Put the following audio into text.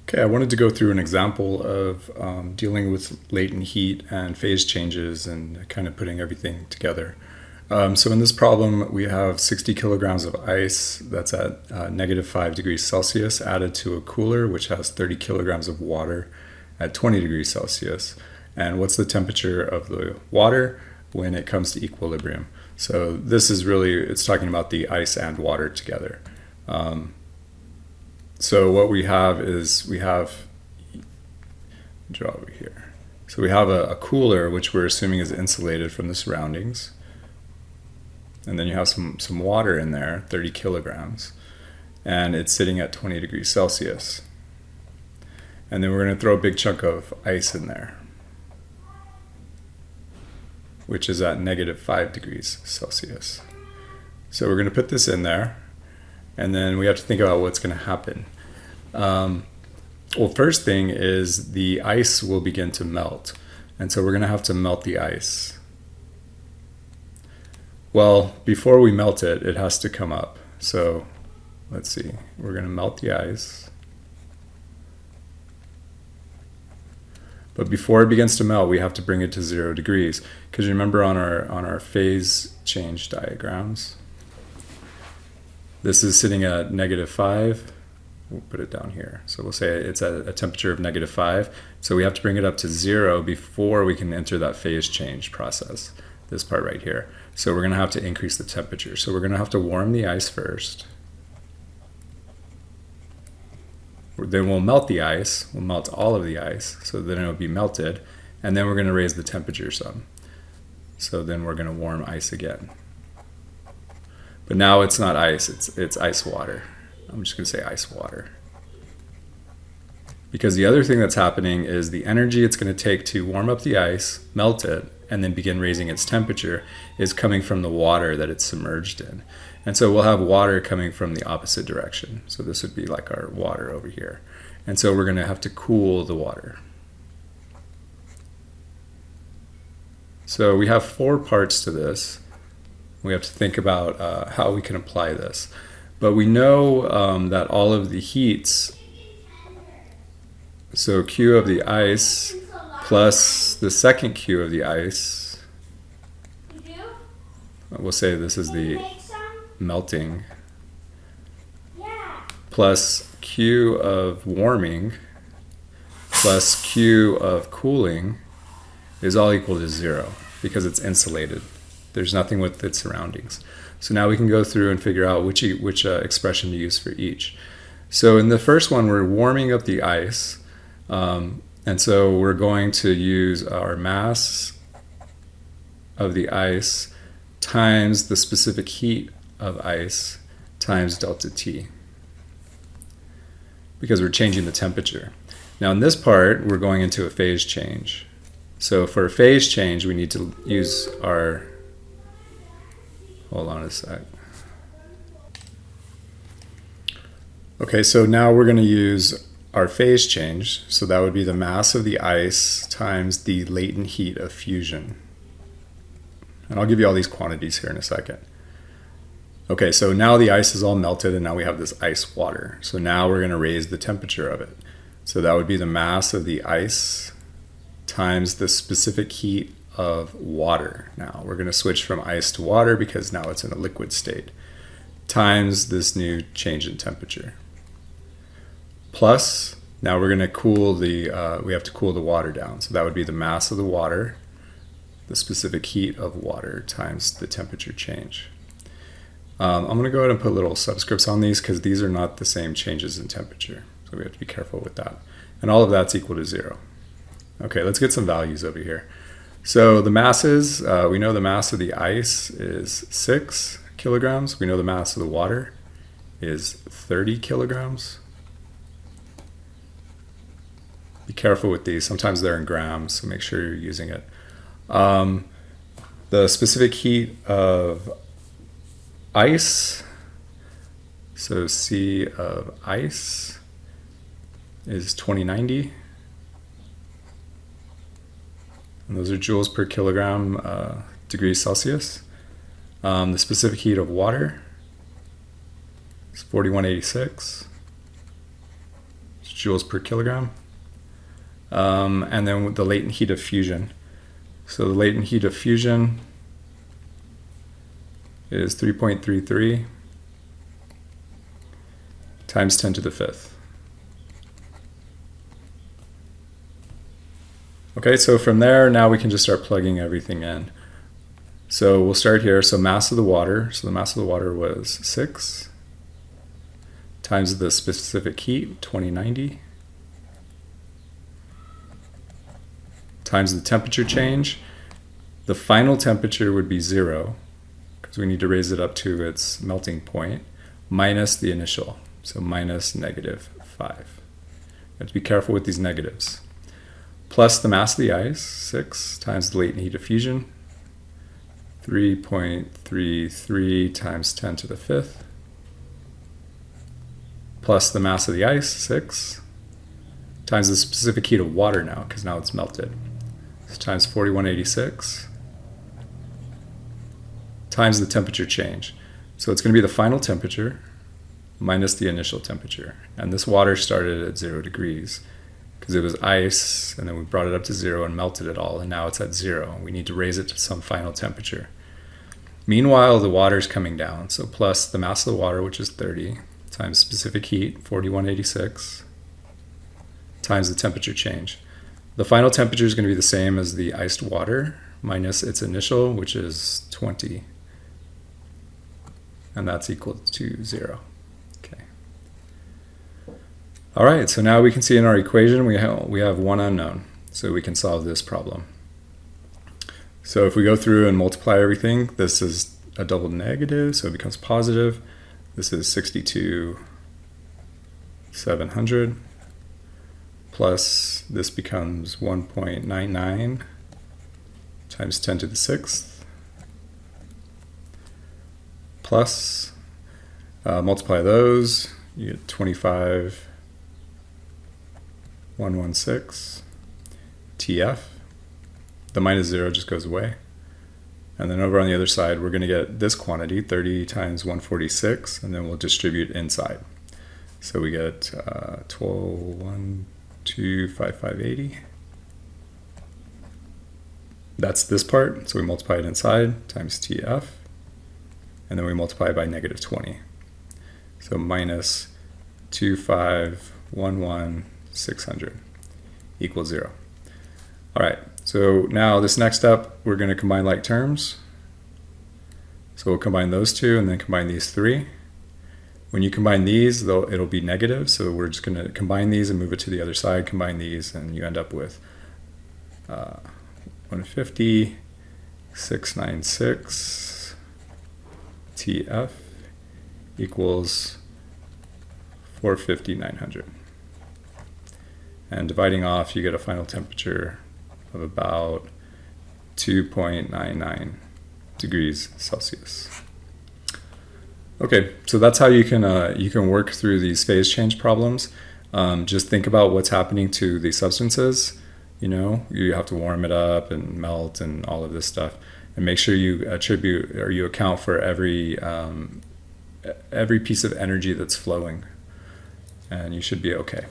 Okay, I wanted to go through an example of dealing with latent heat and phase changes and kind of putting everything together. So in this problem, we have 60 kilograms of ice that's at -5 degrees Celsius added to a cooler which has 30 kilograms of water at 20 degrees Celsius. And what's the temperature of the water when it comes to equilibrium? So this is really, it's talking about the ice and water together. So what we have is draw over here. So we have a cooler which we're assuming is insulated from the surroundings. And then you have some water in there, 30 kilograms, and it's sitting at 20 degrees Celsius. And then we're going to throw a big chunk of ice in there, which is at -5 degrees Celsius. So we're going to put this in there, and then we have to think about what's going to happen. Well, first thing is the ice will begin to melt, and so we're going to have to melt the ice. Well, before we melt it, it has to come up. So let's see, we're going to melt the ice. But before it begins to melt, we have to bring it to 0 degrees. Because remember on our phase change diagrams, this is sitting at -5. We'll put it down here. So we'll say it's at a temperature of -5. So we have to bring it up to 0 before we can enter that phase change process, this part right here. So we're going to have to increase the temperature. So we're going to have to warm the ice first. Then we'll melt the ice. We'll melt all of the ice, so then it'll be melted. And then we're going to raise the temperature some. So then we're going to warm ice again. But now it's not ice, it's ice water. I'm just going to say ice water. Because the other thing that's happening is the energy it's going to take to warm up the ice, melt it, and then begin raising its temperature is coming from the water that it's submerged in. And so we'll have water coming from the opposite direction. So this would be like our water over here. And so we're going to have to cool the water. So we have 4 parts to this. We have to think about how we can apply this. But we know that all of the heats, so Q of the ice plus the second Q of the ice, we'll say this is the melting, plus Q of warming plus Q of cooling is all equal to 0 because it's insulated. There's nothing with its surroundings. So now we can go through and figure out which expression to use for each. So in the first one, we're warming up the ice. And so we're going to use our mass of the ice times the specific heat of ice times delta T, because we're changing the temperature. Now in this part, we're going into a phase change. So for a phase change, we need to use our, hold on a sec. Okay, so now we're going to use our phase change. So that would be the mass of the ice times the latent heat of fusion. And I'll give you all these quantities here in a second. Okay, so now the ice is all melted and now we have this ice water. So now we're going to raise the temperature of it. So that would be the mass of the ice times the specific heat of water. Now we're going to switch from ice to water because now it's in a liquid state, times this new change in temperature. Plus, now we're going to cool we have to cool the water down. So that would be the mass of the water, the specific heat of water times the temperature change. I'm going to go ahead and put little subscripts on these because these are not the same changes in temperature. So we have to be careful with that. And all of that's equal to 0. Okay, let's get some values over here. So the masses, we know the mass of the ice is 6 kilograms. We know the mass of the water is 30 kilograms. Be careful with these. Sometimes they're in grams, so make sure you're using it. The specific heat of ice, so C of ice, is 2090. And those are joules per kilogram degrees Celsius. The specific heat of water is 4186. joules per kilogram. And then the latent heat of fusion. So the latent heat of fusion is 3.33 times 10 to the fifth. Okay, so from there, now we can just start plugging everything in. So we'll start here. So mass of the water. So the mass of the water was 6 times the specific heat, 2090, times the temperature change. The final temperature would be 0, because we need to raise it up to its melting point, minus the initial. So minus -5. You have to be careful with these negatives. Plus the mass of the ice, 6 times the latent heat of fusion, 3.33 times 10 to the fifth, plus the mass of the ice, 6, times the specific heat of water now, because now it's melted. So times 4186, times the temperature change. So it's going to be the final temperature minus the initial temperature. And this water started at 0 degrees because it was ice, and then we brought it up to 0 and melted it all, and now it's at 0. We need to raise it to some final temperature. Meanwhile, the water is coming down. So plus the mass of the water, which is 30, times specific heat, 4186, times the temperature change. The final temperature is going to be the same as the iced water minus its initial, which is 20. And that's equal to 0. Okay. All right, so now we can see in our equation we have one unknown. So we can solve this problem. So if we go through and multiply everything, this is a double negative, so it becomes positive. This is 62,700. Plus this becomes 1.99 times 10 to the sixth. Plus, multiply those, you get 25,116 TF. The minus 0 just goes away. And then over on the other side, we're going to get this quantity, 30 times 146, and then we'll distribute inside. So we get 12,125,580. That's this part, so we multiply it inside, times TF, and then we multiply it by -20. So minus 25,11600 equals 0. All right, so now this next step, we're going to combine like terms. So we'll combine those two and then combine these three. When you combine these, it'll be negative, so we're just going to combine these and move it to the other side, combine these, and you end up with 150,696 TF equals 450,900. And dividing off, you get a final temperature of about 2.99 degrees Celsius. Okay, so that's how you can work through these phase change problems. Just think about what's happening to the substances. You know, you have to warm it up and melt and all of this stuff, and make sure you attribute or you account for every piece of energy that's flowing, and you should be okay.